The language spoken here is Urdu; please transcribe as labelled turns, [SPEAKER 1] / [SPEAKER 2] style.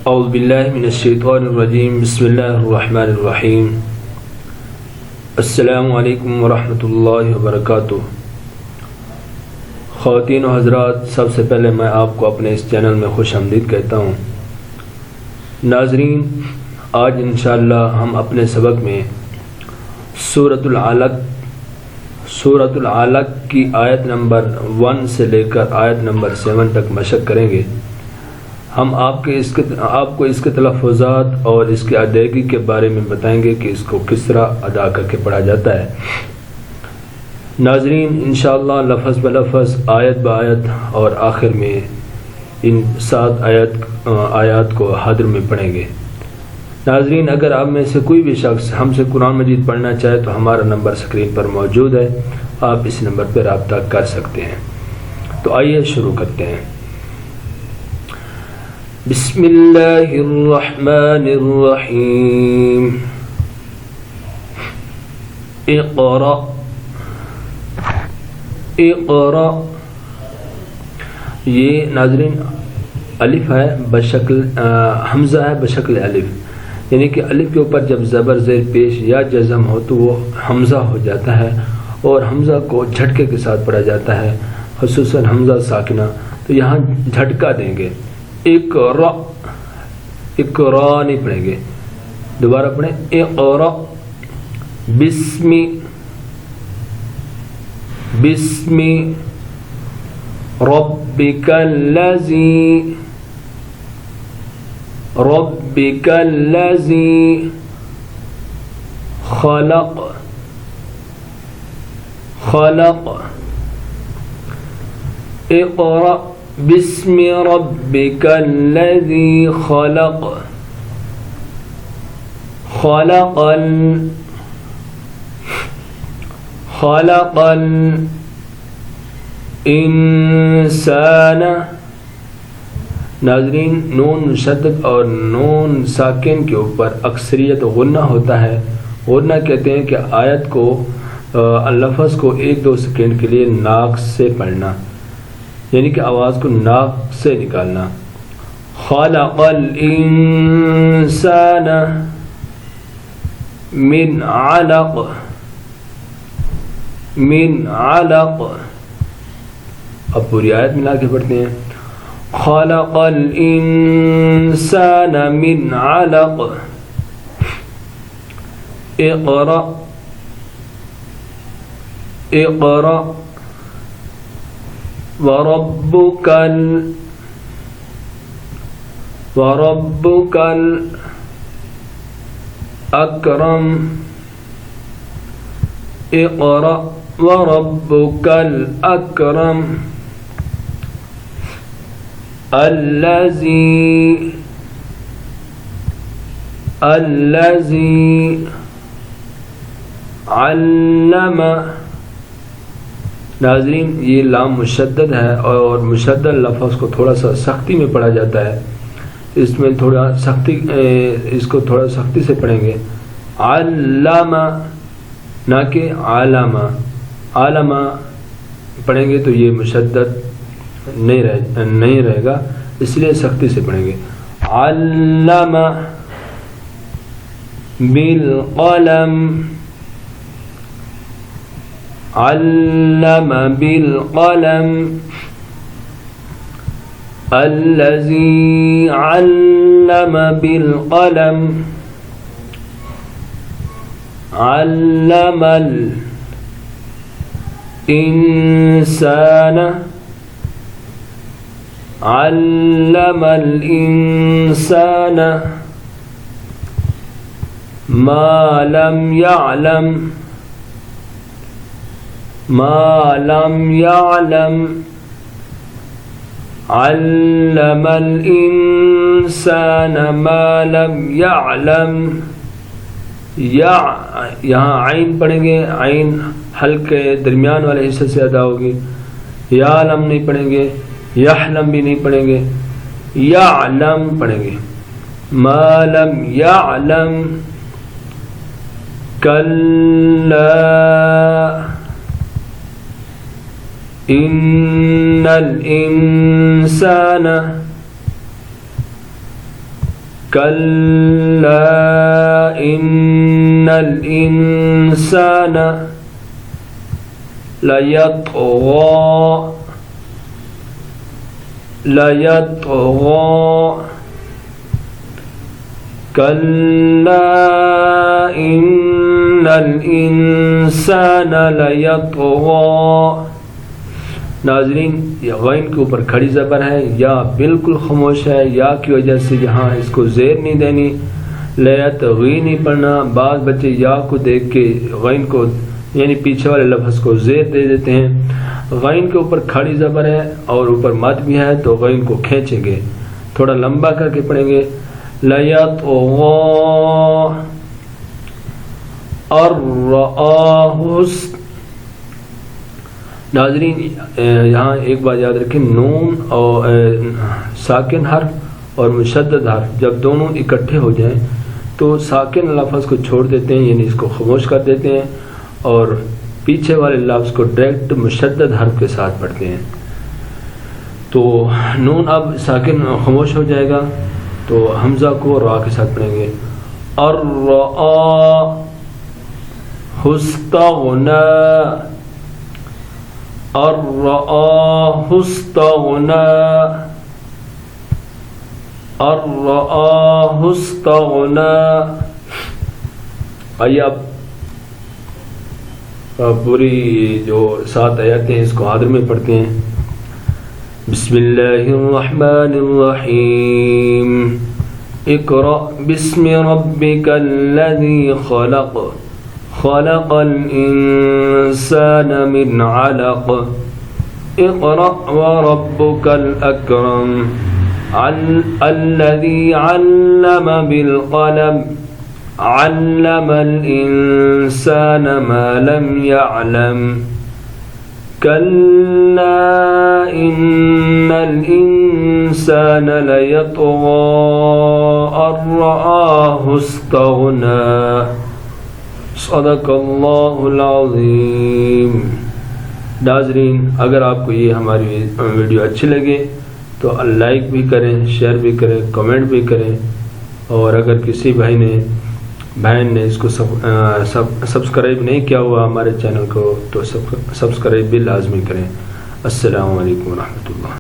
[SPEAKER 1] اعوذ باللہ من الشیطان الرجیم بسم اللہ الرحمن الرحیم السلام علیکم ورحمۃ اللہ وبرکاتہ۔ خواتین و حضرات، سب سے پہلے میں آپ کو اپنے اس چینل میں خوش آمدید کہتا ہوں۔ ناظرین، آج انشاءاللہ ہم اپنے سبق میں سورۃ العلق کی آیت نمبر 1 سے لے کر آیت نمبر 7 تک مشق کریں گے۔ ہم آپ کو اس کے تلفظات اور اس کے ادائیگی کے بارے میں بتائیں گے کہ اس کو کس طرح ادا کر کے پڑھا جاتا ہے۔ ناظرین، انشاءاللہ لفظ بلفظ، آیت بآیت اور آخر میں ان 7 آیات کو حاضر میں پڑھیں گے۔ ناظرین، اگر آپ میں سے کوئی بھی شخص ہم سے قرآن مجید پڑھنا چاہے تو ہمارا نمبر اسکرین پر موجود ہے، آپ اس نمبر پر رابطہ کر سکتے ہیں۔ تو آئیے شروع کرتے ہیں۔ بسم اللہ الرحمن الرحیم۔ اقرأ اقرأ، یہ ناظرین الف ہے بشکل حمزہ ہے بشکل الف، یعنی کہ الف کے اوپر جب زبر زیر پیش یا جزم ہو تو وہ حمزہ ہو جاتا ہے، اور حمزہ کو جھٹکے کے ساتھ پڑھا جاتا ہے، خصوصاً حمزہ ساکنہ۔ تو یہاں جھٹکا دیں گے، اقرأ، اقرأ نہیں پڑھیں گے، دوبارہ پڑھیں اقرأ بسم بسم ربک الذی ربک الذی خلق خلق اقرأ بسم ربک الذی خلق خلق خلق الانسان۔ ناظرین، نون مشدد اور نون ساکن کے اوپر اکثریت غنہ ہوتا ہے۔ غنہ کہتے ہیں کہ آیت کو لفظ کو 1-2 سیکنڈ کے لیے ناک سے پڑھنا، یعنی کہ آواز کو ناک سے نکالنا۔ خلق الانسان من علق من علق، اب پوری آیت ملا کے پڑھتے ہیں۔ خلق الانسان من علق اقرأ اقرأ وربک الاکرم اقرأ وربک الاکرم الذی علم۔ ناظرین، یہ لام مشدد ہے اور مشدد لفظ کو تھوڑا سا سختی میں پڑھا جاتا ہے، اس میں تھوڑا سختی، اس کو تھوڑا سختی سے پڑھیں گے۔ علم نہ کہ علامہ، علامہ پڑھیں گے تو یہ مشدد نہیں رہے گا، اس لیے سختی سے پڑھیں گے۔ علم بالقلم علم بالقلم الذی علم بالقلم علم الانسان علم الانسان ما لم يعلم ما لم يعلم علم الانسان ما لم يعلم۔ یہاں عین پڑھیں گے، عین حلقے درمیان والے حصے سے ادا ہوگی۔ یعلم نہیں پڑھیں گے، یحلم بھی نہیں پڑھیں گے، یعلم پڑھیں گے۔ ما لم يعلم کلا ان الانسان كلا إن الإنسان ليطغى كلا إن الإنسان ليطغى. ناظرین یہ غین کے اوپر کھڑی زبر ہے، یا بالکل خاموش ہے، یا کی وجہ سے یہاں اس کو زیر نہیں دینی، لیطغی نہیں پڑھنا. بعض بچے یا کو دیکھ کے غین کو یعنی پیچھے والے لفظ کو زیر دے دیتے ہیں. غین کے اوپر کھڑی زبر ہے اور اوپر مد بھی ہے تو غین کو کھینچیں گے، تھوڑا لمبا کر کے پڑھیں گے. لیطغی الرآہ. ناظرین یہاں ایک بات یاد رکھیں، نون اور ساکن حرف اور مشدد حرف جب دونوں اکٹھے ہو جائیں تو ساکن لفظ کو چھوڑ دیتے ہیں، یعنی اس کو خاموش کر دیتے ہیں اور پیچھے والے لفظ کو ڈائریکٹ مشدد حرف کے ساتھ پڑھتے ہیں. تو نون اب ساکن خاموش ہو جائے گا تو حمزہ کو را کے ساتھ پڑھیں گے. الرآہ استغنى الرآہ استغنى الرآہ استغنى. آئیے اب پوری جو 7 آیاتیں ہیں اس کو حاضر میں پڑھتے ہیں. بسم اللہ الرحمن الرحیم. اقرأ بسم ربک الذی خلق خلق الإنسان من علق. اقرأ وربك الأكرم الذي علم بالقلم علم الإنسان ما لم يعلم. كلا إن الإنسان ليطغى أن رآه استغنى. صدق اللہ العظیم. ناظرین اگر آپ کو یہ ہماری ویڈیو اچھی لگے تو لائک بھی کریں، شیئر بھی کریں، کمنٹ بھی کریں، اور اگر کسی بہن نے اس کو سبسکرائب نہیں کیا ہوا ہمارے چینل کو تو سبسکرائب بھی لازمی کریں. السلام علیکم ورحمۃ اللہ.